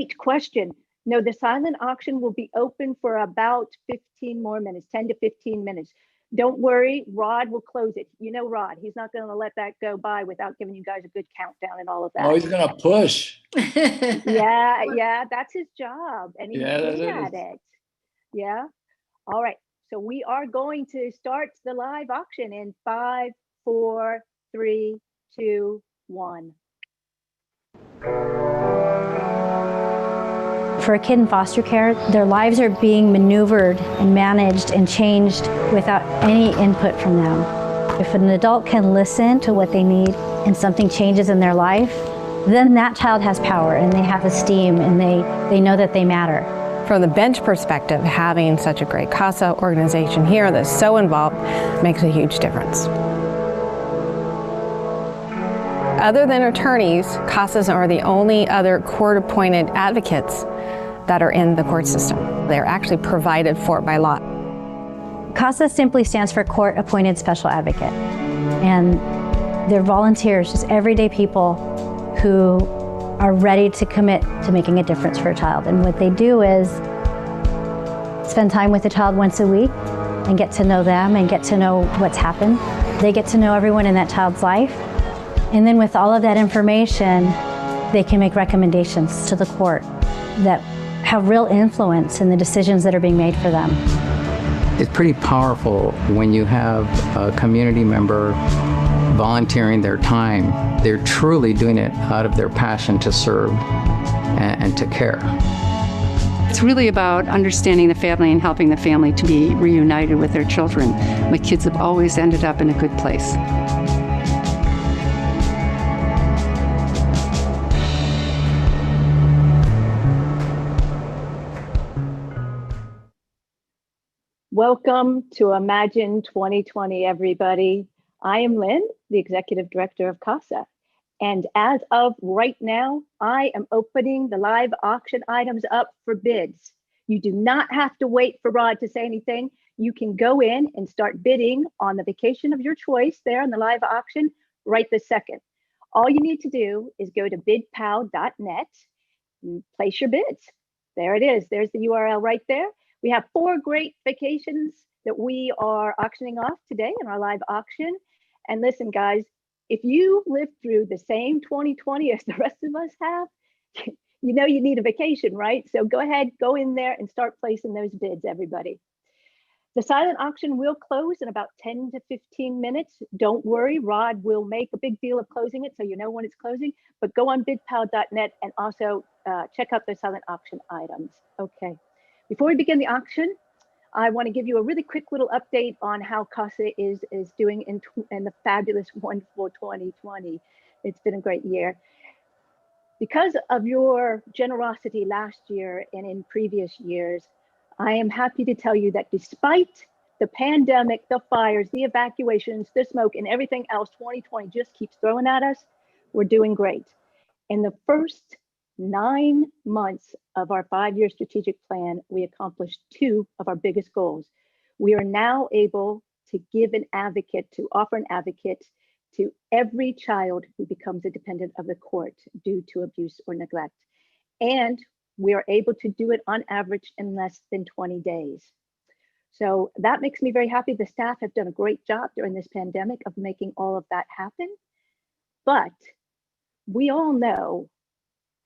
great question. No, the silent auction will be open for about 15 more minutes, 10 to 15 minutes. Don't worry, Rod will close it. You know Rod, he's not going to let that go by without giving you guys a good countdown and all of that. Oh, he's going to push. Yeah, that's his job, and he's good at it. Yeah. All right. So we are going to start the live auction in 5, 4, 3, 2, 1. For a kid in foster care, their lives are being maneuvered and managed and changed without any input from them. If an adult can listen to what they need and something changes in their life, then that child has power and they have esteem and they know that they matter. From the bench perspective, having such a great CASA organization here that's so involved makes a huge difference. Other than attorneys, CASAs are the only other court-appointed advocates that are in the court system. They're actually provided for by law. CASA simply stands for Court Appointed Special Advocate. And they're volunteers, just everyday people who are ready to commit to making a difference for a child. And what they do is spend time with the child once a week and get to know them and get to know what's happened. They get to know everyone in that child's life. And then with all of that information, they can make recommendations to the court that have real influence in the decisions that are being made for them. It's pretty powerful when you have a community member volunteering their time. They're truly doing it out of their passion to serve and to care. It's really about understanding the family and helping the family to be reunited with their children. My kids have always ended up in a good place. Welcome to Imagine 2020, everybody. I am Lynn, the Executive Director of CASA. And as of right now, I am opening the live auction items up for bids. You do not have to wait for Rod to say anything. You can go in and start bidding on the vacation of your choice there on the live auction right this second. All you need to do is go to bidpal.net and place your bids. There it is. There's the URL right there. We have 4 great vacations that we are auctioning off today in our live auction. And listen, guys, if you lived through the same 2020 as the rest of us have, you know you need a vacation, right? So go ahead, go in there and start placing those bids, everybody. The silent auction will close in about 10 to 15 minutes. Don't worry, Rod will make a big deal of closing it so you know when it's closing, but go on bidpal.net and also check out the silent auction items. Okay. Before we begin the auction, I want to give you a really quick little update on how CASA is doing in the fabulous, wonderful 2020. It's been a great year. Because of your generosity last year and in previous years, I am happy to tell you that despite the pandemic, the fires, the evacuations, the smoke, and everything else 2020 just keeps throwing at us, we're doing great. In the first 9 months of our 5-year strategic plan, we accomplished 2 of our biggest goals. We are now able to offer an advocate to every child who becomes a dependent of the court due to abuse or neglect. And we are able to do it on average in less than 20 days. So that makes me very happy. The staff have done a great job during this pandemic of making all of that happen. But we all know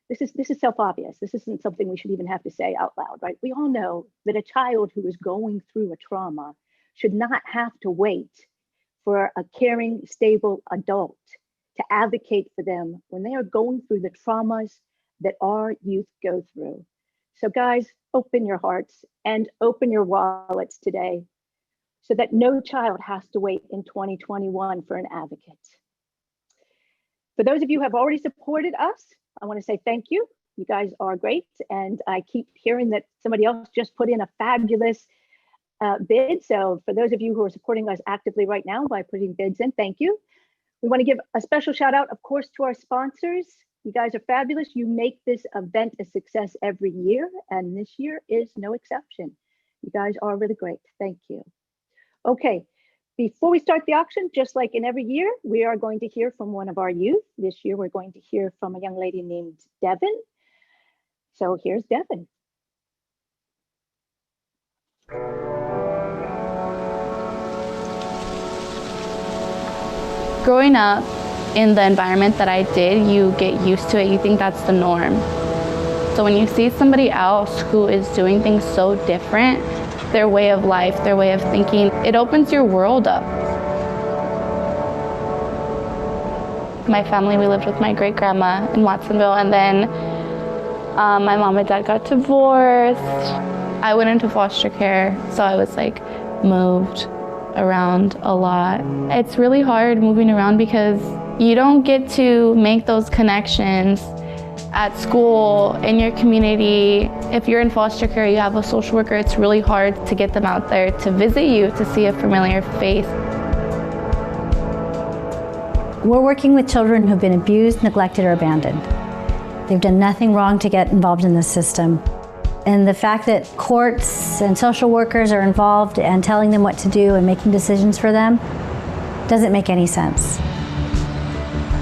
this is self-obvious. This isn't something we should even have to say out loud, right? We all know that a child who is going through a trauma should not have to wait for a caring, stable adult to advocate for them when they are going through the traumas that our youth go through. So guys, open your hearts and open your wallets today so that no child has to wait in 2021 for an advocate. For those of you who have already supported us, I want to say thank you. You guys are great. And I keep hearing that somebody else just put in a fabulous bid. So for those of you who are supporting us actively right now by putting bids in, thank you. We want to give a special shout out, of course, to our sponsors. You guys are fabulous. You make this event a success every year, and this year is no exception. You guys are really great. Thank you. Okay. Before we start the auction, just like in every year, we are going to hear from one of our youth. This year, we're going to hear from a young lady named Devin. So here's Devin. Growing up in the environment that I did, you get used to it. You think that's the norm. So when you see somebody else who is doing things so different, their way of life, their way of thinking, it opens your world up. My family, we lived with my great-grandma in Watsonville, and then my mom and dad got divorced. I went into foster care, so I was like moved around a lot. It's really hard moving around because you don't get to make those connections at school, in your community. If you're in foster care, you have a social worker, it's really hard to get them out there to visit you, to see a familiar face. We're working with children who've been abused, neglected, or abandoned. They've done nothing wrong to get involved in the system. And the fact that courts and social workers are involved and telling them what to do and making decisions for them doesn't make any sense.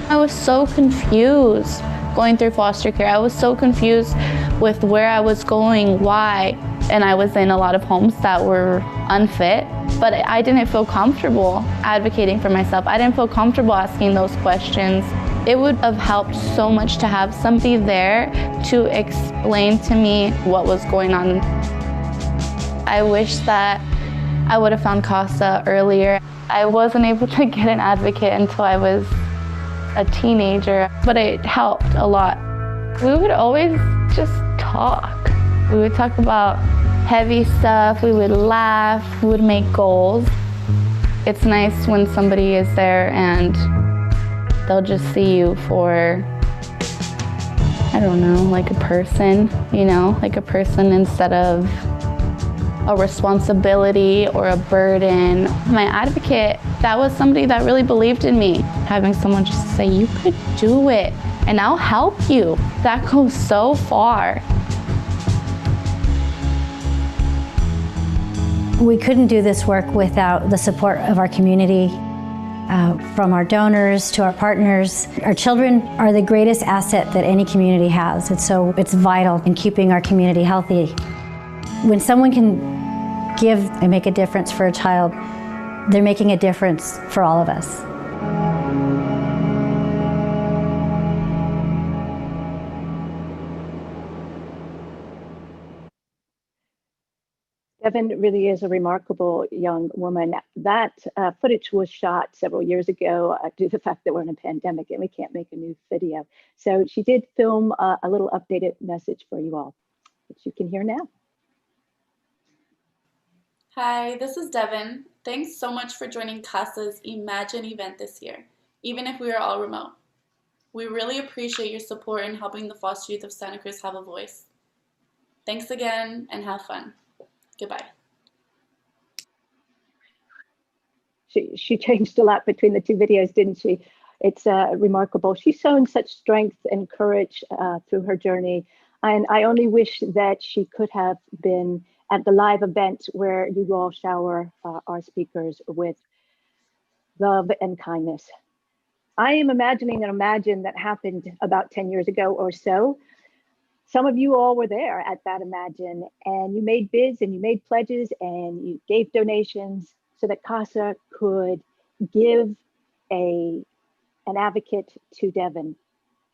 I was so confused going through foster care. I was so confused with where I was going, why. And I was in a lot of homes that were unfit, but I didn't feel comfortable advocating for myself. I didn't feel comfortable asking those questions. It would have helped so much to have somebody there to explain to me what was going on. I wish that I would have found CASA earlier. I wasn't able to get an advocate until I was a teenager, but it helped a lot. We would always just talk. We would talk about heavy stuff, we would laugh, we would make goals. It's nice when somebody is there and they'll just see you for, I don't know, like a person, you know, like a person instead of a responsibility or a burden. My advocate, that was somebody that really believed in me. Having someone just say, you could do it and I'll help you, that goes so far. We couldn't do this work without the support of our community, from our donors to our partners. Our children are the greatest asset that any community has, and so it's vital in keeping our community healthy. When someone can give and make a difference for a child, they're making a difference for all of us. Devin really is a remarkable young woman. That footage was shot several years ago due to the fact that we're in a pandemic and we can't make a new video. So she did film a little updated message for you all, which you can hear now. Hi, this is Devin. Thanks so much for joining CASA's Imagine event this year, even if we are all remote. We really appreciate your support in helping the foster youth of Santa Cruz have a voice. Thanks again and have fun. Goodbye. She changed a lot between the two videos, didn't she? It's remarkable. She's shown such strength and courage through her journey. And I only wish that she could have been at the live event where you all shower our speakers with love and kindness. I am imagining an Imagine that happened about 10 years ago or so. Some of you all were there at that Imagine, and you made bids and you made pledges and you gave donations so that CASA could give an advocate to Devin.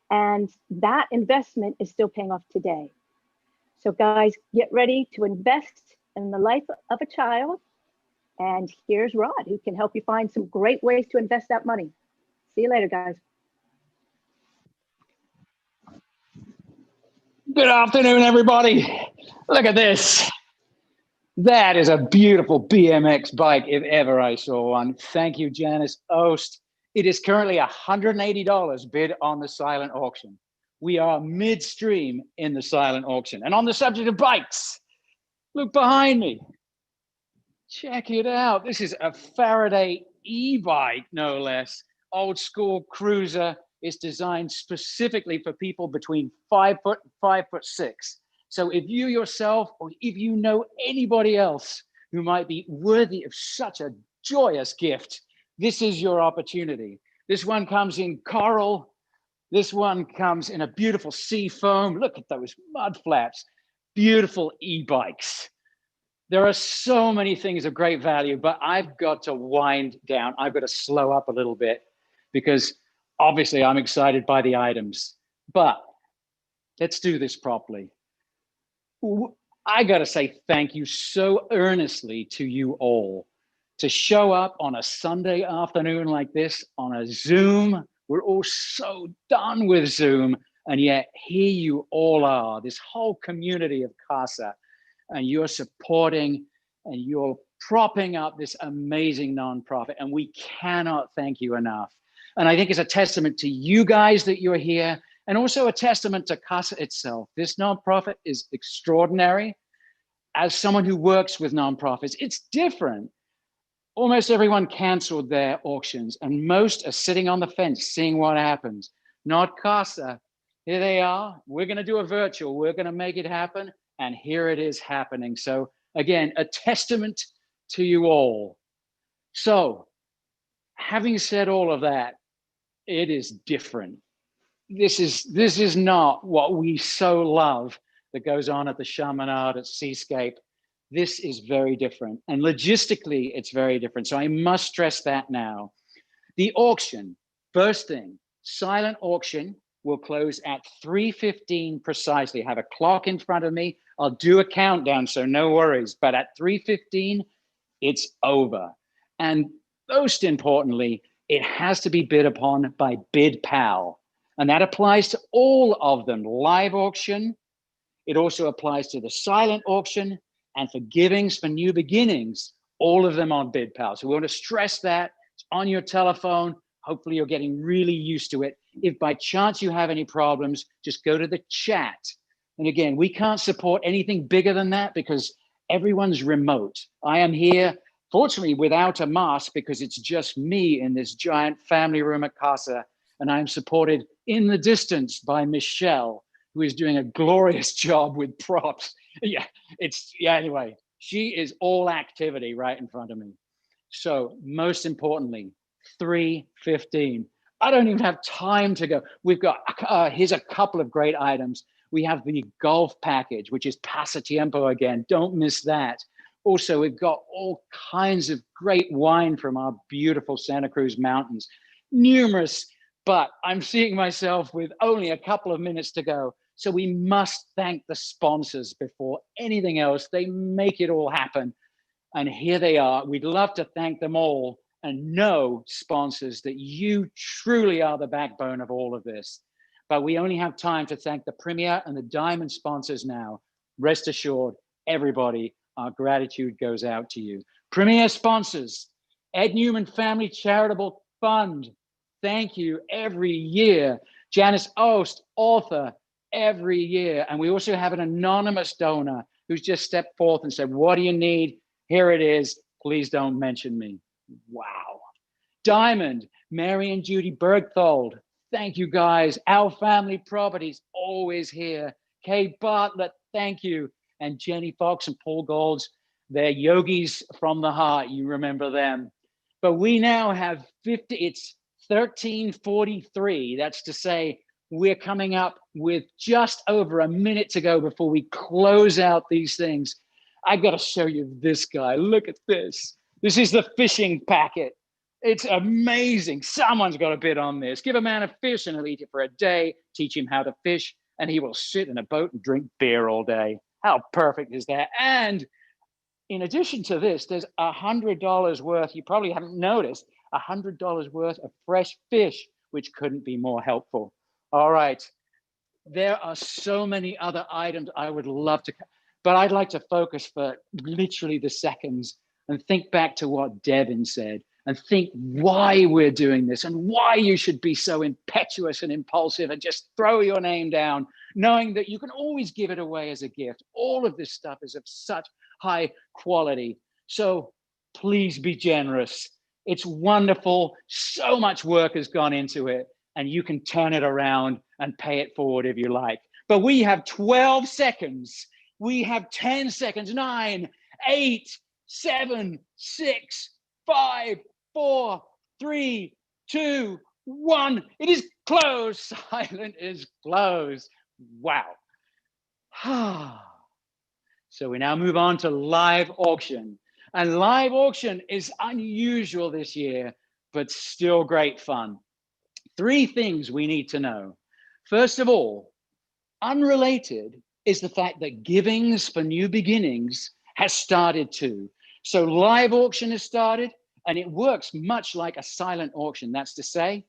And that investment is still paying off today. So guys, get ready to invest in the life of a child. And here's Rod, who can help you find some great ways to invest that money. See you later, guys. Good afternoon, everybody. Look at this. That is a beautiful BMX bike if ever I saw one. Thank you, Janice Ost. It is currently $180 bid on the silent auction. We are midstream in the silent auction. And on the subject of bikes, look behind me. Check it out. This is a Faraday e-bike, no less. Old school cruiser. It's designed specifically for people between 5 foot and 5'6". So if you yourself, or if you know anybody else who might be worthy of such a joyous gift, this is your opportunity. This one comes in coral, This one comes in a beautiful sea foam. Look at those mud flaps. Beautiful e-bikes. There are so many things of great value, but I've got to wind down. I've got to slow up a little bit because obviously I'm excited by the items, but let's do this properly. I got to say thank you so earnestly to you all to show up on a Sunday afternoon like this on a Zoom. We're all so done with Zoom, and yet here you all are, this whole community of CASA, and you're supporting and you're propping up this amazing nonprofit, and we cannot thank you enough. And I think it's a testament to you guys that you're here, and also a testament to CASA itself. This nonprofit is extraordinary. As someone who works with nonprofits, it's different. Almost everyone canceled their auctions, and most are sitting on the fence seeing what happens. Not CASA. Here they are. We're going to do a virtual. We're going to make it happen. And here it is happening. So again, a testament to you all. So having said all of that, it is different. This is not what we so love that goes on at the Chaminade, at Seascape. This is very different. And logistically, it's very different. So I must stress that now. The auction, first thing, silent auction will close at 3:15 precisely. I have a clock in front of me. I'll do a countdown, so no worries. But at 3:15, it's over. And most importantly, it has to be bid upon by BidPal. And that applies to all of them. Live auction. It also applies to the silent auction and for givings for new beginnings, all of them on BidPal. So we want to stress that. It's on your telephone. Hopefully you're getting really used to it. If by chance you have any problems, just go to the chat. And again, we can't support anything bigger than that because everyone's remote. I am here, fortunately, without a mask because it's just me in this giant family room at CASA. And I'm supported in the distance by Michelle, who is doing a glorious job with props. Anyway, she is all activity right in front of me. So most importantly, 3:15. I don't even have time to go. We've got, here's a couple of great items. We have the golf package, which is Pasatiempo again. Don't miss that. Also, we've got all kinds of great wine from our beautiful Santa Cruz mountains. Numerous, but I'm seeing myself with only a couple of minutes to go. So we must thank the sponsors before anything else. They make it all happen. And here they are. We'd love to thank them all and know, sponsors, that you truly are the backbone of all of this. But we only have time to thank the Premier and the Diamond sponsors now. Rest assured, everybody, our gratitude goes out to you. Premier sponsors, Ed Newman Family Charitable Fund. Thank you every year. Janice Ost, author, every year. And we also have an anonymous donor who's just stepped forth and said, what do you need? Here it is. Please don't mention me. Wow. Diamond, Mary and Judy Bergthold. Thank you, guys. Our Family Properties, always here. Kay Bartlett, thank you. And Jenny Fox and Paul Golds, they're yogis from the heart. You remember them. But we now have 50, it's 13:43. That's to say, we're coming up with just over a minute to go before we close out these things. I got to show you this guy. Look at this. This is the fishing packet. It's amazing. Someone's got to bid on this. Give a man a fish and he'll eat it for a day. Teach him how to fish and he will sit in a boat and drink beer all day. How perfect is that? And in addition to this, there's $100 worth, you probably haven't noticed, $100 worth of fresh fish, which couldn't be more helpful. All right. There are so many other items I would love to, but I'd like to focus for literally the seconds and think back to what Devin said and think why we're doing this and why you should be so impetuous and impulsive and just throw your name down, knowing that you can always give it away as a gift. All of this stuff is of such high quality. So please be generous. It's wonderful. So much work has gone into it and you can turn it around and pay it forward if you like. But we have 12 seconds. We have 10 seconds, 9, 8, 7, 6, 5, 4, 3, 2, 1. It is closed. Silent is closed. Wow. So we now move on to live auction. And live auction is unusual this year, but still great fun. 3 things we need to know. First of all, unrelated is the fact that Givings for New Beginnings has started too. So live auction has started, and it works much like a silent auction. That's to say,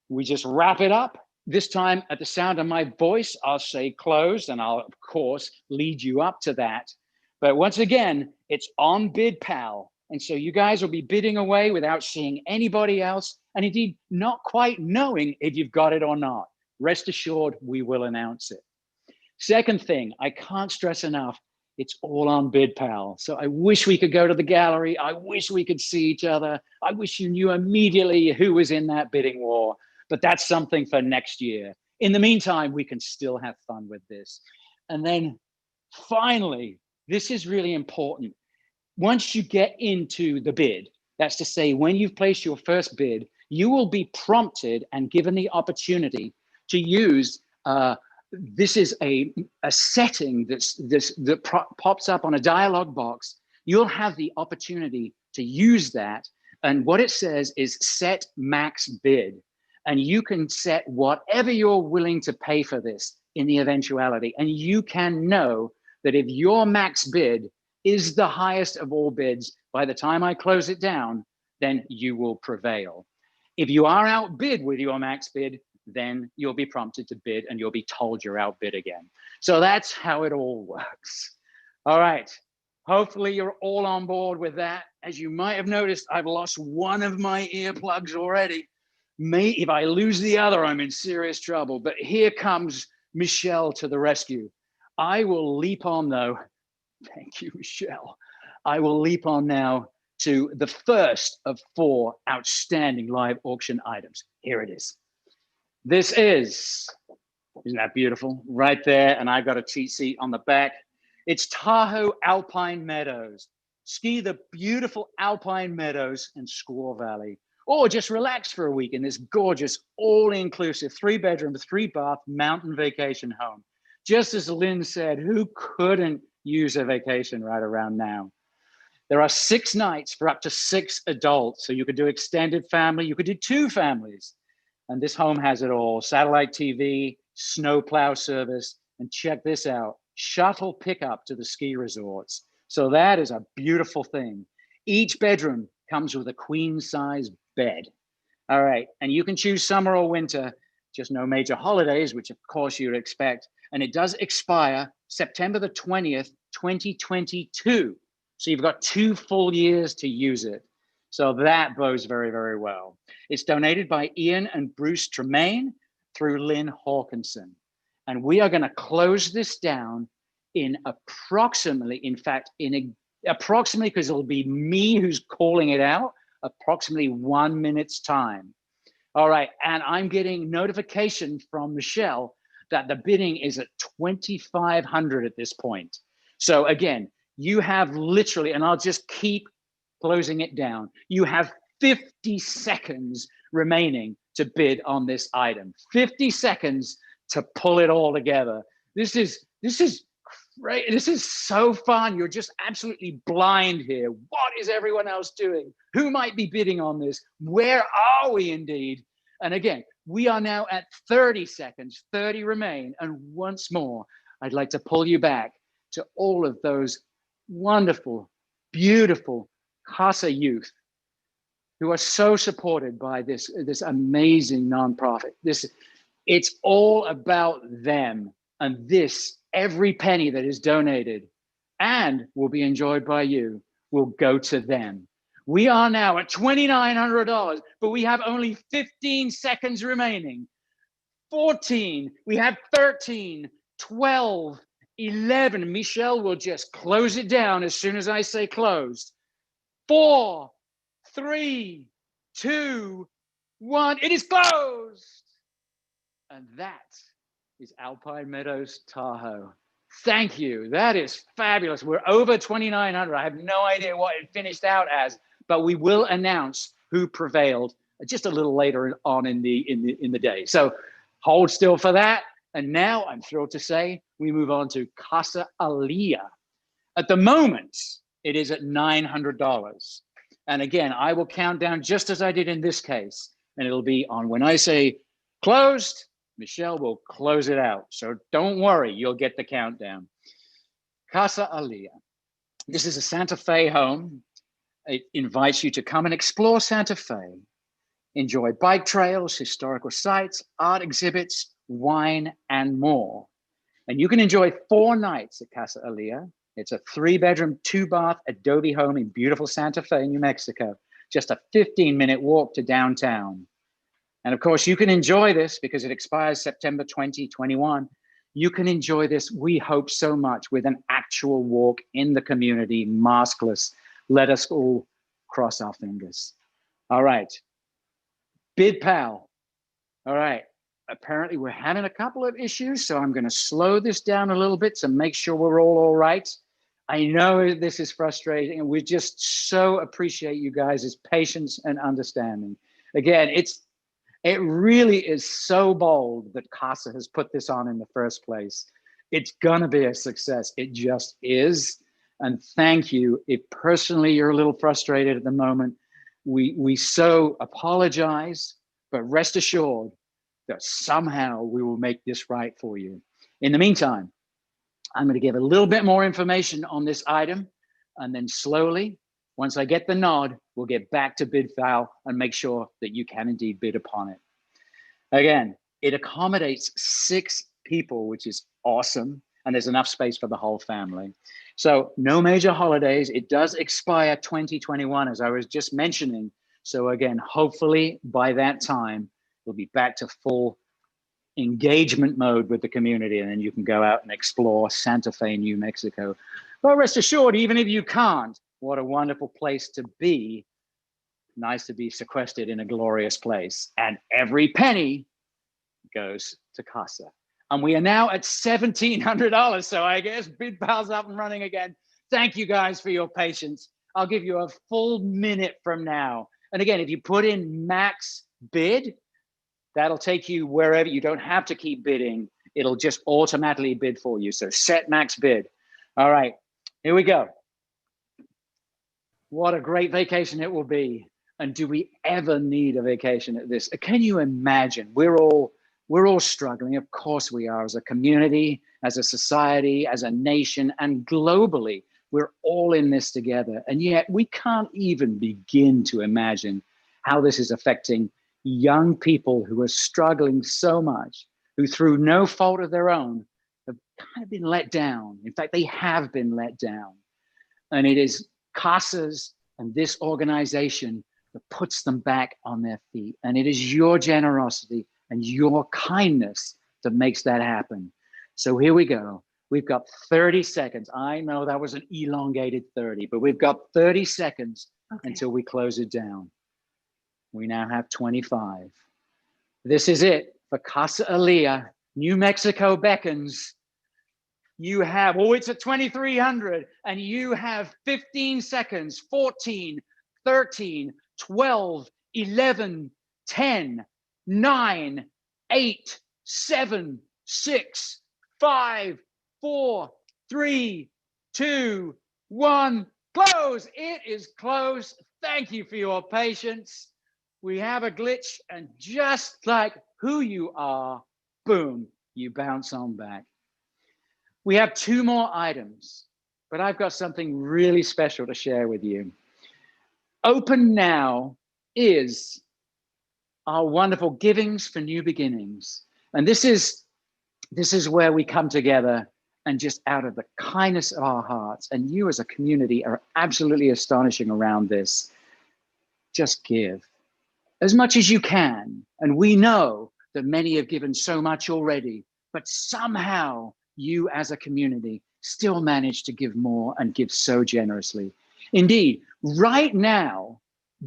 we just wrap it up. This time, at the sound of my voice, I'll say closed, and I'll, of course, lead you up to that. But once again, it's on BidPal. And so you guys will be bidding away without seeing anybody else, and indeed not quite knowing if you've got it or not. Rest assured, we will announce it. Second thing, I can't stress enough, it's all on BidPal. So I wish we could go to the gallery. I wish we could see each other. I wish you knew immediately who was in that bidding war. But that's something for next year. In the meantime, we can still have fun with this. And then finally, this is really important. Once you get into the bid, that's to say, when you've placed your first bid, you will be prompted and given the opportunity to use, this is a setting that pops up on a dialog box. You'll have the opportunity to use that. And what it says is set max bid. And you can set whatever you're willing to pay for this in the eventuality. And you can know that if your max bid is the highest of all bids, by the time I close it down, then you will prevail. If you are outbid with your max bid, then you'll be prompted to bid and you'll be told you're outbid again. So that's how it all works. All right. Hopefully you're all on board with that. As you might have noticed, I've lost one of my earplugs already. If I lose the other, I'm in serious trouble. But here comes Michelle to the rescue. I will leap on though. Thank you, Michelle. I will leap on now to the first of 4 outstanding live auction items. Here it is. This is, isn't that beautiful? Right there, and I've got a cheat sheet on the back. It's Tahoe Alpine Meadows. Ski the beautiful Alpine Meadows in Squaw Valley. Or just relax for a week in this gorgeous, all-inclusive 3-bedroom, 3-bath mountain vacation home. Just as Lynn said, who couldn't use a vacation right around now? There are 6 nights for up to 6 adults. So you could do extended family, you could do 2 families. And this home has it all: satellite TV, snowplow service, and check this out, shuttle pickup to the ski resorts. So that is a beautiful thing. Each bedroom comes with a queen size bed. All right, and you can choose summer or winter, just no major holidays, which of course you'd expect. And it does expire September the 20th, 2022. So you've got 2 full years to use it. So that bodes very, very well. It's donated by Ian and Bruce Tremaine through Lynn Hawkinson. And we are gonna close this down in approximately, approximately, because it'll be me who's calling it out, approximately 1 minute's time. All right, and I'm getting notification from Michelle that the bidding is at 2,500 at this point. So again, you have literally, and I'll just keep closing it down, you have 50 seconds remaining to bid on this item. 50 seconds to pull it all together. This is great. This is so fun. You're just absolutely blind here. What is everyone else doing? Who might be bidding on this? Where are we indeed? And again, we are now at 30 seconds, 30 remain. And once more, I'd like to pull you back to all of those wonderful, beautiful CASA youth who are so supported by this amazing nonprofit. It's all about them, and this, every penny that is donated and will be enjoyed by you will go to them. We are now at $2,900, but we have only 15 seconds remaining. 14, we have 13, 12, 11. Michelle will just close it down as soon as I say closed. 4, 3, 2, 1. It is closed. And that is Alpine Meadows Tahoe. Thank you. That is fabulous. We're over 2,900. I have no idea what it finished out as, but we will announce who prevailed just a little later on in the day. So hold still for that. And now I'm thrilled to say we move on to Casa Alia. At the moment, it is at $900. And again, I will count down just as I did in this case. And it'll be on when I say closed, Michelle will close it out. So don't worry, you'll get the countdown. Casa Alia. This is a Santa Fe home. It invites you to come and explore Santa Fe, enjoy bike trails, historical sites, art exhibits, wine, and more. And you can enjoy 4 nights at Casa Alia. It's a 3-bedroom, 2-bath adobe home in beautiful Santa Fe, New Mexico. Just a 15-minute walk to downtown. And of course, you can enjoy this because it expires September 2021. You can enjoy this, we hope so much, with an actual walk in the community, maskless. Let us all cross our fingers. All right, BidPal. All right, apparently we're having a couple of issues, so I'm gonna slow this down a little bit to make sure we're all right. I know this is frustrating, and we just so appreciate you guys' patience and understanding. Again, it really is so bold that Casa has put this on in the first place. It's gonna be a success, it just is. And thank you. If personally you're a little frustrated at the moment, we so apologize, but rest assured that somehow we will make this right for you. In the meantime, I'm going to give a little bit more information on this item, and then slowly, once I get the nod, we'll get back to BidPal and make sure that you can indeed bid upon it. Again, it accommodates 6 people, which is awesome, and there's enough space for the whole family. So no major holidays. It does expire 2021, as I was just mentioning. So again, hopefully by that time, we'll be back to full engagement mode with the community, and then you can go out and explore Santa Fe, New Mexico. But rest assured, even if you can't, what a wonderful place to be. Nice to be sequestered in a glorious place. And every penny goes to Casa. And we are now at $1,700. So I guess BidPal's up and running again. Thank you guys for your patience. I'll give you a full minute from now. And again, if you put in max bid, that'll take you wherever. You don't have to keep bidding. It'll just automatically bid for you. So set max bid. All right, here we go. What a great vacation it will be. And do we ever need a vacation at this? Can you imagine? We're all struggling. Of course we are, as a community, as a society, as a nation, and globally. We're all in this together. And yet we can't even begin to imagine how this is affecting young people who are struggling so much, who through no fault of their own have kind of been let down. In fact, they have been let down. And it is Casa's and this organization that puts them back on their feet. And it is your generosity and your kindness that makes that happen. So here we go. We've got 30 seconds. I know that was an elongated 30, but we've got 30 seconds until we close it down. We now have 25. This is it for Casa Alia. New Mexico beckons. You have, oh, it's at 2,300, and you have 15 seconds, 14, 13, 12, 11, 10, 9, 8, 7, 6, 5, 4, 3, 2, 1, close. It is closed. Thank you for your patience. We have a glitch, and just like who you are, boom, you bounce on back. We have 2 more items, but I've got something really special to share with you. Open now is our wonderful Givings for New Beginnings. And this is where we come together and just out of the kindness of our hearts, and you as a community are absolutely astonishing around this, just give as much as you can. And we know that many have given so much already, but somehow you as a community still manage to give more and give so generously. Indeed, right now,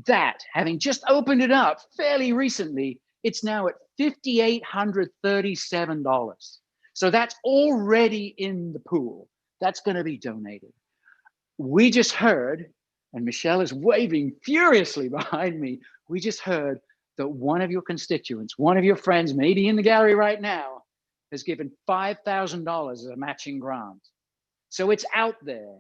that having just opened it up fairly recently, it's now at $5,837. So that's already in the pool. That's going to be donated. We just heard, and Michelle is waving furiously behind me, we just heard that one of your constituents, one of your friends, maybe in the gallery right now, has given $5,000 as a matching grant. So it's out there.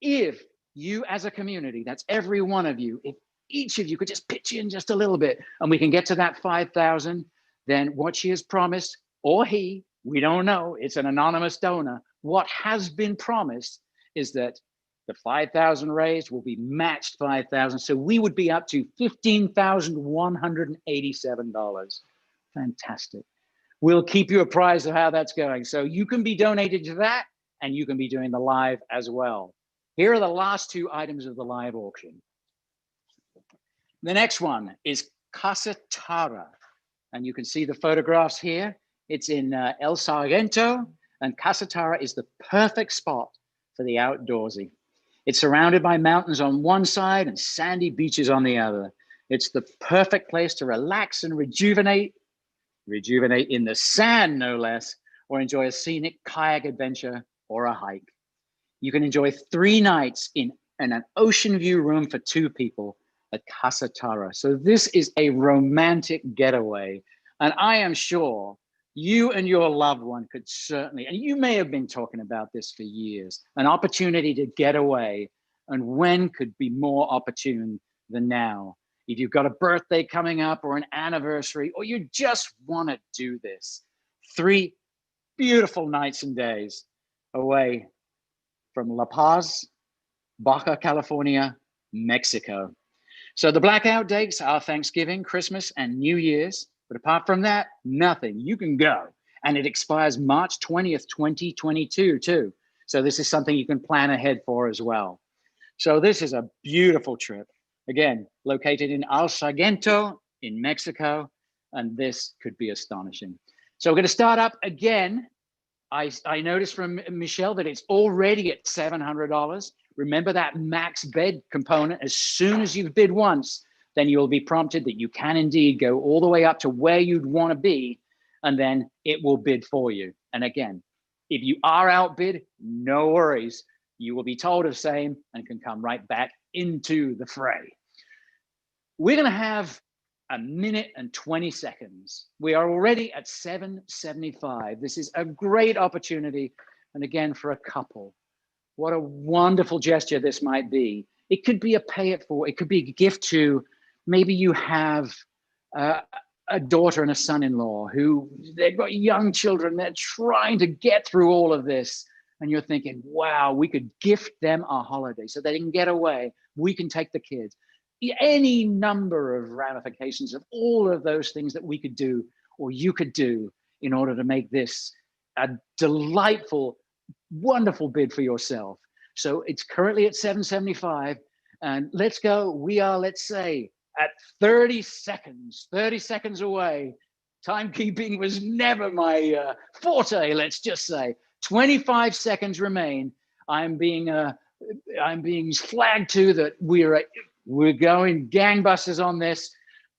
If you as a community, that's every one of you, if each of you could just pitch in just a little bit and we can get to that 5,000, then what she has promised, or he, we don't know, it's an anonymous donor, what has been promised is that the 5,000 raised will be matched 5,000. So we would be up to $15,187. Fantastic. We'll keep you apprised of how that's going. So you can be donated to that and you can be doing the live as well. Here are the last two items of the live auction. The next one is Casa Tara. And you can see the photographs here. It's in El Sargento, and Casa Tara is the perfect spot for the outdoorsy. It's surrounded by mountains on one side and sandy beaches on the other. It's the perfect place to relax and rejuvenate in the sand, no less, or enjoy a scenic kayak adventure or a hike. You can enjoy 3 nights in an ocean view room for 2 people at Casa Tara. So this is a romantic getaway. And I am sure you and your loved one could certainly, and you may have been talking about this for years, an opportunity to get away. And when could be more opportune than now? If you've got a birthday coming up or an anniversary, or you just want to do this, 3 beautiful nights and days away from La Paz, Baja California, Mexico. So the blackout dates are Thanksgiving, Christmas, and New Year's. But apart from that, nothing. You can go. And it expires March 20th, 2022 too. So this is something you can plan ahead for as well. So this is a beautiful trip. Again, located in El Sargento in Mexico. And this could be astonishing. So we're going to start up again. I noticed from Michelle that it's already at $700. Remember that max bid component. As soon as you've bid once, then you'll be prompted that you can indeed go all the way up to where you'd want to be, and then it will bid for you. And again, if you are outbid, no worries. You will be told of same and can come right back into the fray. We're going to have 1 minute and 20 seconds. We are already at 775. This is a great opportunity. And again, for a couple, what a wonderful gesture this might be. It could be a pay it forward. It could be a gift to, maybe you have a daughter and a son-in-law who they've got young children. They're trying to get through all of this. And you're thinking, wow, we could gift them a holiday so they can get away. We can take the kids. Any number of ramifications of all of those things that we could do or you could do in order to make this a delightful, wonderful bid for yourself. So it's currently at 775, and let's go. We are, let's say, at 30 seconds away. Timekeeping was never my forte, let's just say. 25 seconds remain. I'm being flagged to that we're going gangbusters on this,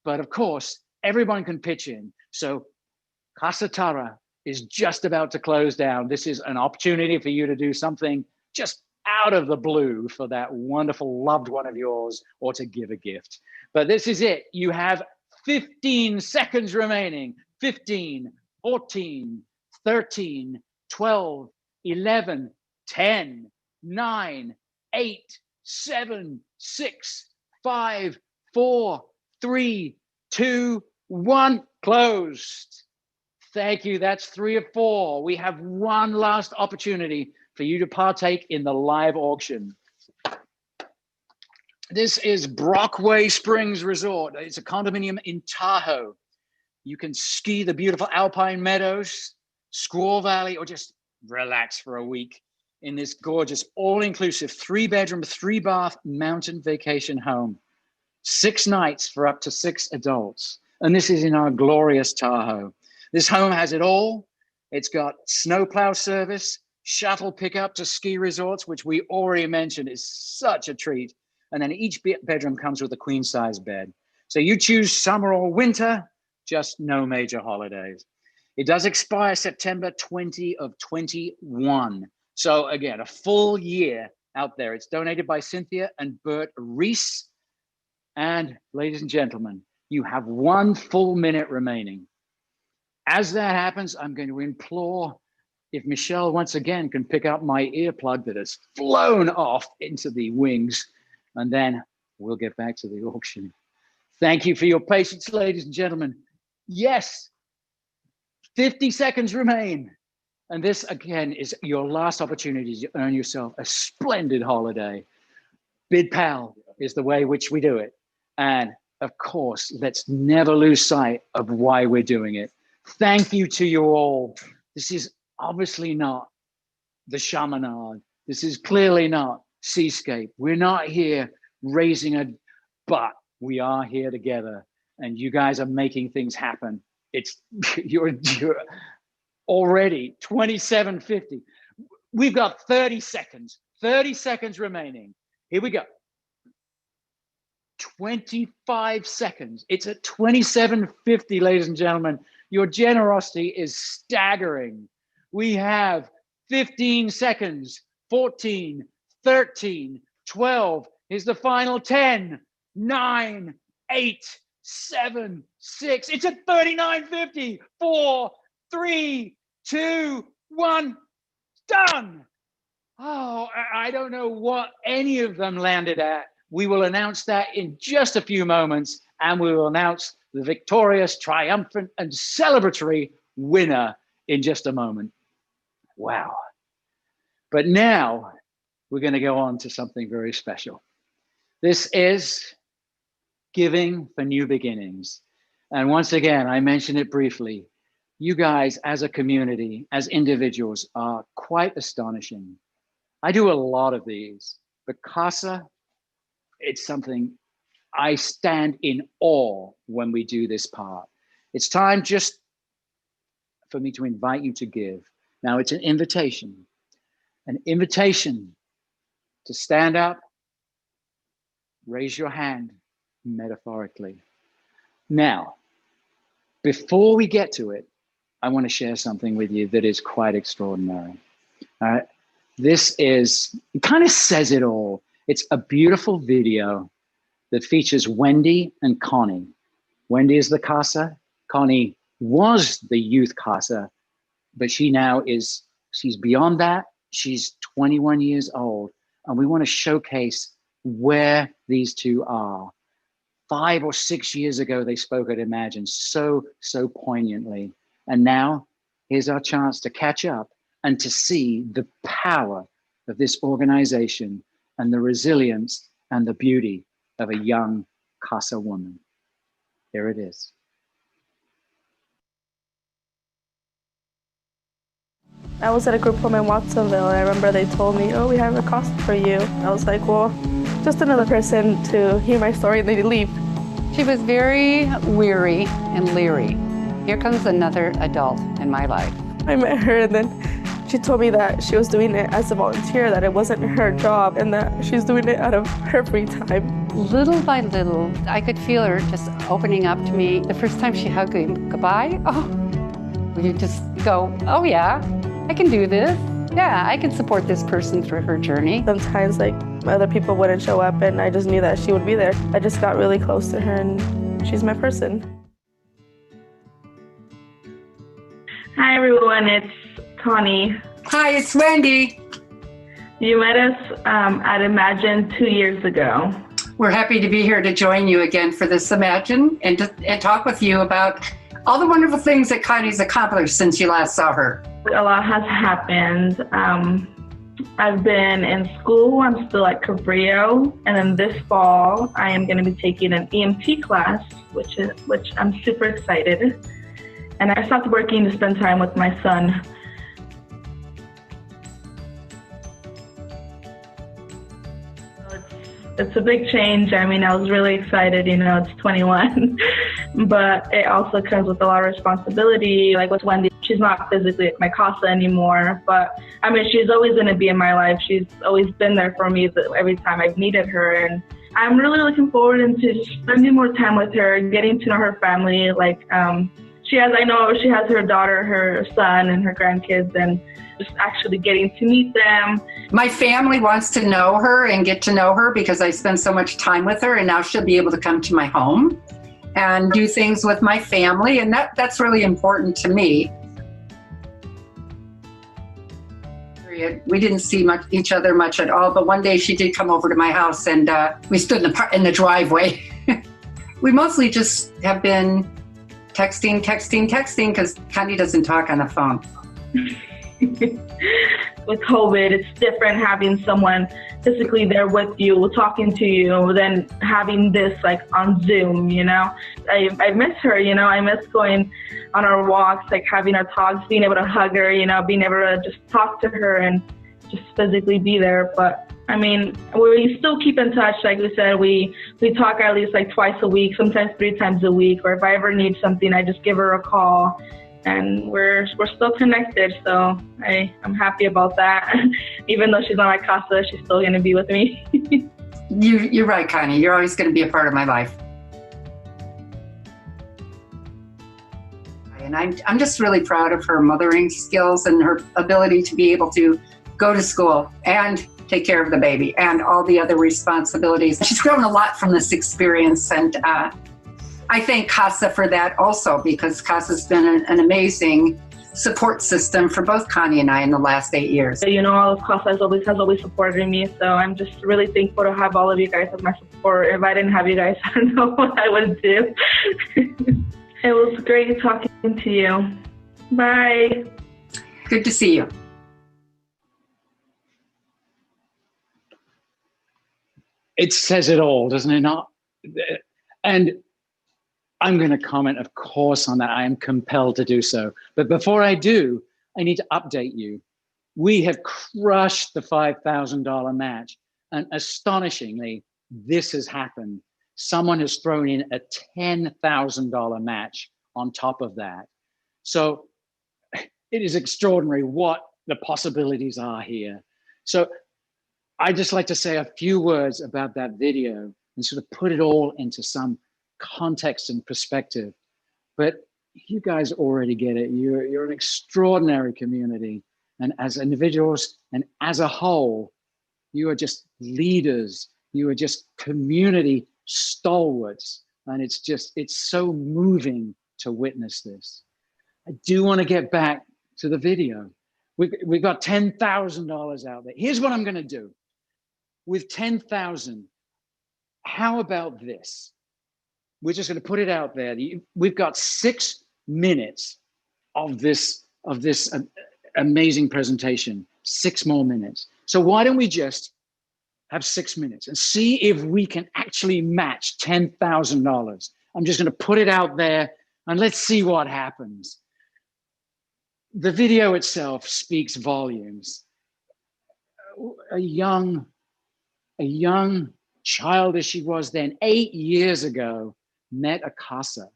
but of course, everyone can pitch in. So Casa Tara is just about to close down. This is an opportunity for you to do something just out of the blue for that wonderful loved one of yours, or to give a gift. But this is it. You have 15 seconds remaining. 15, 14, 13, 12, 11, 10, 9, 8, 7, 6, 5, 4, 3, 2, 1, closed. Thank you. That's 3 of 4. We have one last opportunity for you to partake in the live auction. This is Brockway Springs Resort. It's a condominium in Tahoe. You can ski the beautiful alpine meadows, Squaw Valley, or just relax for a week in this gorgeous all-inclusive 3-bedroom, 3-bath mountain vacation home. 6 nights for up to 6 adults. And this is in our glorious Tahoe. This home has it all. It's got snowplow service, shuttle pickup to ski resorts, which we already mentioned is such a treat. And then each bedroom comes with a queen-size bed. So you choose summer or winter, just no major holidays. It does expire September 20 of 21. So again, a full year out there. It's donated by Cynthia and Bert Reese. And ladies and gentlemen, You have 1 full minute remaining. As that happens, I'm going to implore if Michelle once again can pick up my earplug that has flown off into the wings, and then we'll get back to the auction. Thank you for your patience, ladies and gentlemen. Yes, 50 seconds remain. And this, again, is your last opportunity to earn yourself a splendid holiday. Bid Pal is the way which we do it. And of course, let's never lose sight of why we're doing it. Thank you to you all. This is obviously not the Chaminade. This is clearly not Seascape. We're not here raising but we are here together, and you guys are making things happen. It's you're already 27:50. We've got 30 seconds remaining. Here we go. 25 seconds. It's at 27:50, ladies and gentlemen. Your generosity is staggering. We have 15 seconds, 14, 13, 12. Here's the final 10, 9, 8, 7, 6. It's at 39:50. 4, 3, 2, 1. Done. Oh, I don't know what any of them landed at. We will announce that in just a few moments, and we will announce the victorious, triumphant, and celebratory winner in just a moment. Wow. But now we're going to go on to something very special. This is Giving for New Beginnings. And once again, I mentioned it briefly. You guys as a community, as individuals, are quite astonishing. I do a lot of these, but CASA, it's something I stand in awe when we do this part. It's time just for me to invite you to give. Now it's an invitation to stand up, raise your hand, metaphorically. Now, before we get to it, I want to share something with you that is quite extraordinary. All right. This is, it kind of says it all. It's a beautiful video that features Wendy and Connie. Wendy is the CASA. Connie was the youth CASA, but she now is, she's beyond that. She's 21 years old. And we want to showcase where these two are. 5 or 6 years ago, they spoke at Imagine so poignantly. And now here's our chance to catch up and to see the power of this organization and the resilience and the beauty of a young CASA woman. Here it is. I was at a group home in Watsonville, and I remember they told me, oh, we have a CASA for you. I was like, well, just another person to hear my story and then leave. She was very weary and leery. Here comes another adult in my life. I met her, and then she told me that she was doing it as a volunteer, that it wasn't her job, and that she's doing it out of her free time. Little by little, I could feel her just opening up to me. The first time she hugged me goodbye, oh, you just go, oh yeah, I can do this. Yeah, I can support this person through her journey. Sometimes like other people wouldn't show up, and I just knew that she would be there. I just got really close to her, and she's my person. Hi everyone, it's Connie. Hi, it's Wendy. You met us at Imagine 2 years ago. We're happy to be here to join you again for this Imagine and talk with you about all the wonderful things that Connie's accomplished since you last saw her. A lot has happened. I've been in school. I'm still at Cabrillo, and then this fall I am going to be taking an EMT class, which I'm super excited. And I stopped working to spend time with my son. It's a big change. I mean, I was really excited, you know, it's 21, but it also comes with a lot of responsibility. Like with Wendy, she's not physically at my CASA anymore, but I mean, she's always going to be in my life. She's always been there for me every time I've needed her. And I'm really looking forward to spending more time with her, getting to know her family. Like, I know she has her daughter, her son, and her grandkids, and just actually getting to meet them. My family wants to know her and get to know her because I spend so much time with her, and now she'll be able to come to my home. and do things with my family, and that's really important to me. We didn't see each other much at all, but one day she did come over to my house, and we stood in the driveway. We mostly just have been texting, because Connie doesn't talk on the phone. With COVID, it's different having someone physically there with you, talking to you, than having this like on Zoom, you know? I miss her, you know? I miss going on our walks, like having our talks, being able to hug her, you know, being able to just talk to her and just physically be there. But I mean, we still keep in touch. Like we said, we talk at least like twice a week, sometimes 3 times a week, or if I ever need something, I just give her a call. And we're still connected, so I'm happy about that. Even though she's not my casa, she's still going to be with me. You're right, Connie. You're always going to be a part of my life. And I'm just really proud of her mothering skills and her ability to be able to go to school and take care of the baby and all the other responsibilities. She's grown a lot from this experience, and I thank CASA for that also, because CASA's been an amazing support system for both Connie and I in the last 8 years. You know, all of CASA has always supported me, so I'm just really thankful to have all of you guys as my support. If I didn't have you guys, I don't know what I would do. It was great talking to you. Bye. Good to see you. It says it all, doesn't it not? And I'm going to comment, of course, on that. I am compelled to do so. But before I do, I need to update you. We have crushed the $5,000 match. And astonishingly, this has happened. Someone has thrown in a $10,000 match on top of that. So it is extraordinary what the possibilities are here. So I'd just like to say a few words about that video and sort of put it all into some context and perspective. But you guys already get it. You're an extraordinary community, and as individuals and as a whole, you are just leaders. You are just community stalwarts, and it's so moving to witness this. I do want to get back to the video. We've got $10,000 out there. Here's what I'm going to do with 10,000. How about this? We're just going to put it out there. We've got 6 minutes of this amazing presentation, 6 more minutes. So why don't we just have 6 minutes and see if we can actually match $10,000? I'm just going to put it out there and let's see what happens. The video itself speaks volumes. A young child as she was then, 8 years ago, met a casa.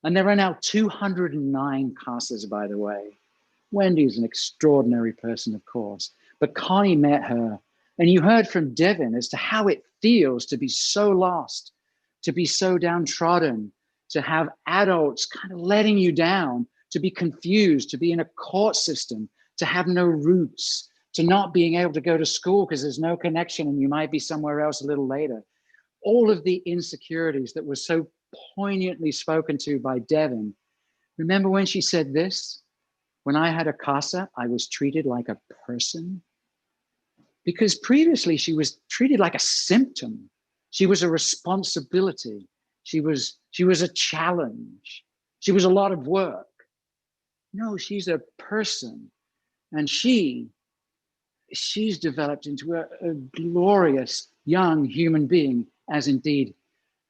And there are now 209 casas, by the way. Wendy's an extraordinary person, of course, but Connie met her. And you heard from Devin as to how it feels to be so lost, to be so downtrodden, to have adults kind of letting you down, to be confused, to be in a court system, to have no roots, to not being able to go to school because there's no connection and you might be somewhere else a little later. All of the insecurities that were so poignantly spoken to by Devin. Remember when she said this? When I had a casa, I was treated like a person. Because previously she was treated like a symptom. She was a responsibility. She was a challenge. She was a lot of work. No, she's a person. And she's developed into a glorious young human being, as indeed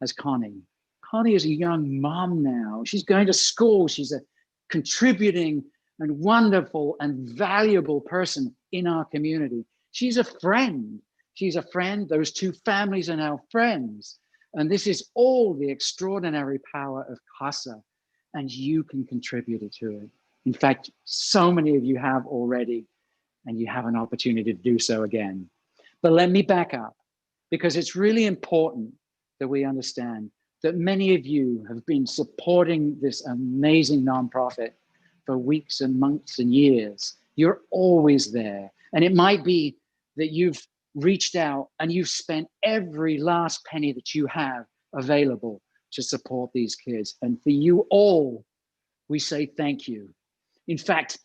as Connie. Connie is a young mom now. She's going to school. She's a contributing and wonderful and valuable person in our community. She's a friend. She's a friend. Those two families are now friends. And this is all the extraordinary power of CASA, and you can contribute to it. In fact, so many of you have already, and you have an opportunity to do so again. But let me back up, because it's really important that we understand that many of you have been supporting this amazing nonprofit for weeks and months and years. You're always there. And it might be that you've reached out and you've spent every last penny that you have available to support these kids. And for you all, we say thank you. In fact,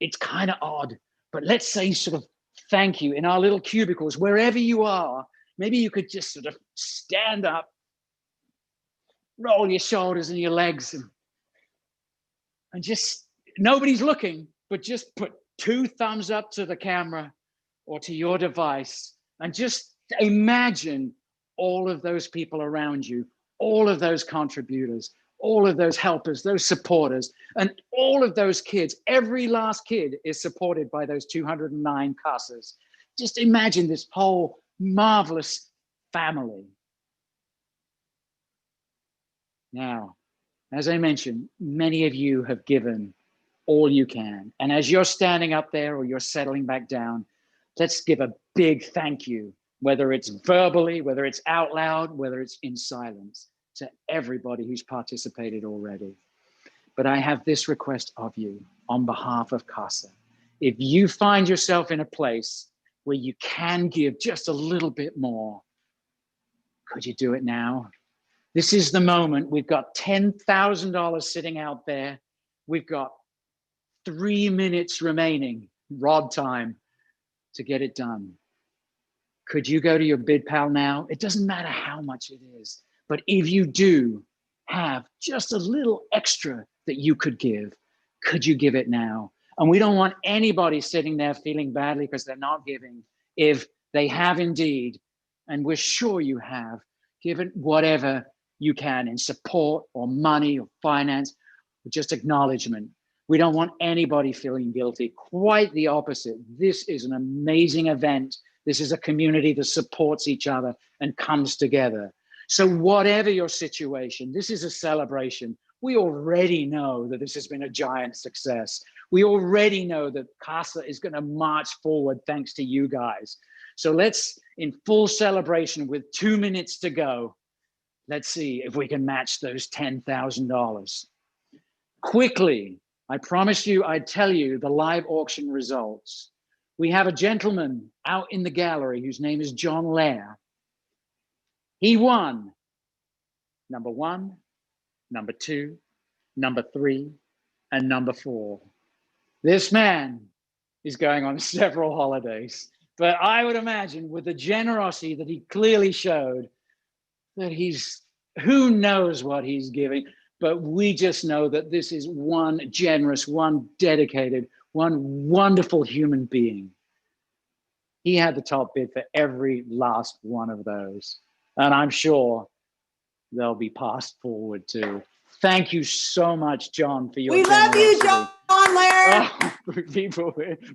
it's kind of odd, but let's say sort of thank you in our little cubicles, wherever you are. Maybe you could just sort of stand up, roll your shoulders and your legs, and just, nobody's looking, but just put 2 thumbs up to the camera or to your device, and just imagine all of those people around you, all of those contributors, all of those helpers, those supporters, and all of those kids. Every last kid is supported by those 209 CASAs. Just imagine this whole marvelous family. Now, as I mentioned, many of you have given all you can. And as you're standing up there or you're settling back down, let's give a big thank you, whether it's verbally, whether it's out loud, whether it's in silence, to everybody who's participated already. But I have this request of you on behalf of CASA. If you find yourself in a place where you can give just a little bit more, could you do it now? This is the moment. We've got $10,000 sitting out there. We've got 3 minutes remaining, Rod time, to get it done. Could you go to your BidPal now? It doesn't matter how much it is, but if you do have just a little extra that you could give, could you give it now? And we don't want anybody sitting there feeling badly because they're not giving. If they have indeed, and we're sure you have, given whatever you can in support or money or finance, or just acknowledgement. We don't want anybody feeling guilty. Quite the opposite. This is an amazing event. This is a community that supports each other and comes together. So whatever your situation, this is a celebration. We already know that this has been a giant success. We already know that CASA is going to march forward thanks to you guys. So let's, in full celebration with 2 minutes to go, let's see if we can match those $10,000. Quickly, I promised you I'd tell you the live auction results. We have a gentleman out in the gallery whose name is John Lair. He won number 1, number 2, number 3, and number 4. This man is going on several holidays, but I would imagine with the generosity that he clearly showed, that he's, who knows what he's giving, but we just know that this is one generous, one dedicated, one wonderful human being. He had the top bid for every last one of those. And I'm sure they'll be passed forward too. Thank you so much, John, for your generosity. We love you, John Lair. Oh,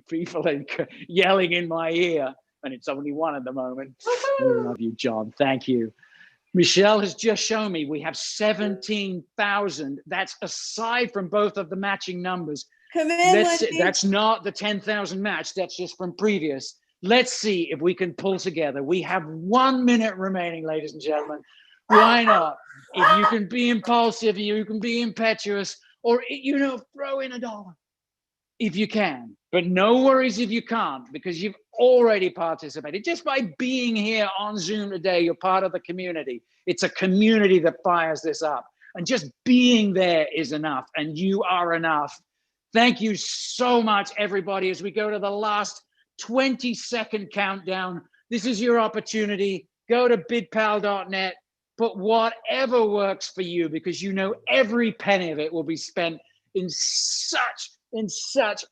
people are yelling in my ear, and it's only one at the moment. We love you, John. Thank you. Michelle has just shown me we have 17,000. That's aside from both of the matching numbers. Come in, that's not the 10,000 match. That's just from previous. Let's see if we can pull together. We have 1 minute remaining, ladies and gentlemen. Why not? If you can be impulsive, you can be impetuous, or, you know, throw in $1 if you can. But no worries if you can't, because you've already participated. Just by being here on Zoom today, you're part of the community. It's a community that fires this up. And just being there is enough, and you are enough. Thank you so much, everybody, as we go to the last 20-second countdown. This is your opportunity. Go to bidpal.net, put whatever works for you, because you know every penny of it will be spent in such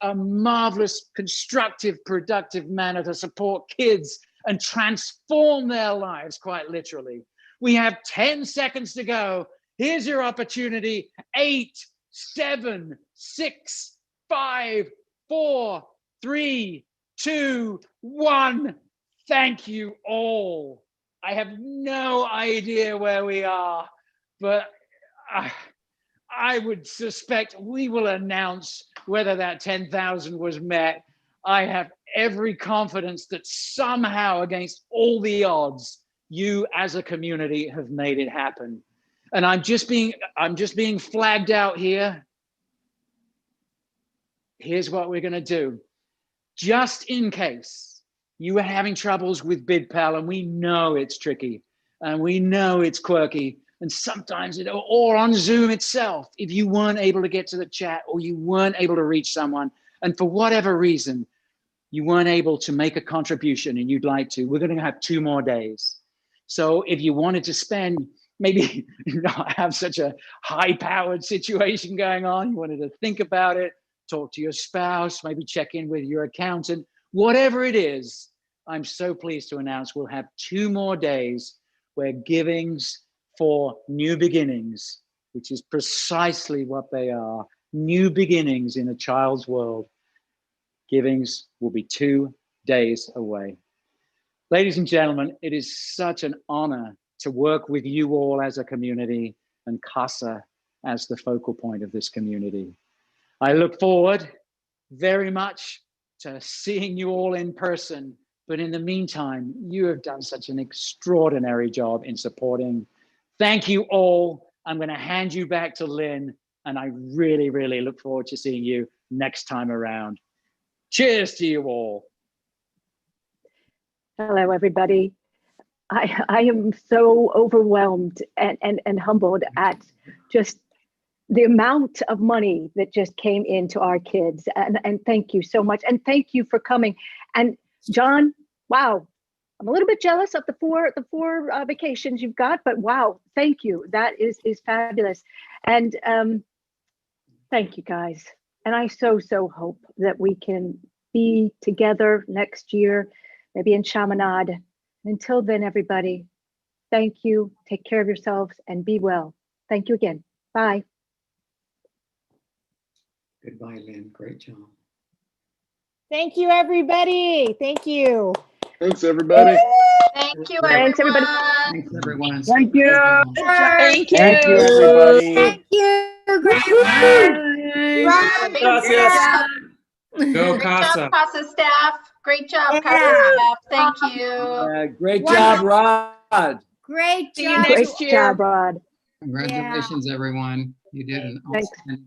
a marvelous, constructive, productive manner to support kids and transform their lives, quite literally. We have 10 seconds to go. Here's your opportunity. 8, 7, 6, 5, 4, 3, 2, 1. Thank you all. I have no idea where we are, but I would suspect we will announce whether that 10,000 was met. I have every confidence that somehow, against all the odds, you as a community have made it happen. And I'm just being flagged out here. Here's what we're going to do. Just in case you are having troubles with BidPal, and we know it's tricky, and we know it's quirky, And sometimes or on Zoom itself, if you weren't able to get to the chat or you weren't able to reach someone, and for whatever reason, you weren't able to make a contribution and you'd like to, we're going to have 2 more days. So if you wanted to spend, maybe not have such a high-powered situation going on, you wanted to think about it, talk to your spouse, maybe check in with your accountant, whatever it is, I'm so pleased to announce we'll have 2 more days where givings for new beginnings, which is precisely what they are, new beginnings in a child's world. Givings will be 2 days away. Ladies and gentlemen, it is such an honor to work with you all as a community and CASA as the focal point of this community. I look forward very much to seeing you all in person, but in the meantime, you have done such an extraordinary job in supporting. Thank you all. I'm going to hand you back to Lynn, and I really, really look forward to seeing you next time around. Cheers to you all. Hello, everybody. I am so overwhelmed and humbled at just the amount of money that just came into our kids. And thank you so much. And thank you for coming. And John, wow, I'm a little bit jealous of the four vacations you've got, but wow, thank you. That is fabulous. And thank you guys. And I so hope that we can be together next year, maybe in Chaminade. Until then, everybody, thank you. Take care of yourselves and be well. Thank you again. Bye. Goodbye, Lynn. Great job. Thank you, everybody. Thank you. Thanks, everybody. Thank you, Thanks, everybody. Thanks, everyone. Thank you. Thank you. Thank you, everybody. Thank you. Great work. Gracias. Go Great Casa. job, CASA staff. Great job, Yeah. CASA staff. Thank you. Great job, Rod. Great See you job. next Great job, Rod. Congratulations, everyone. You did an Thanks. outstanding job.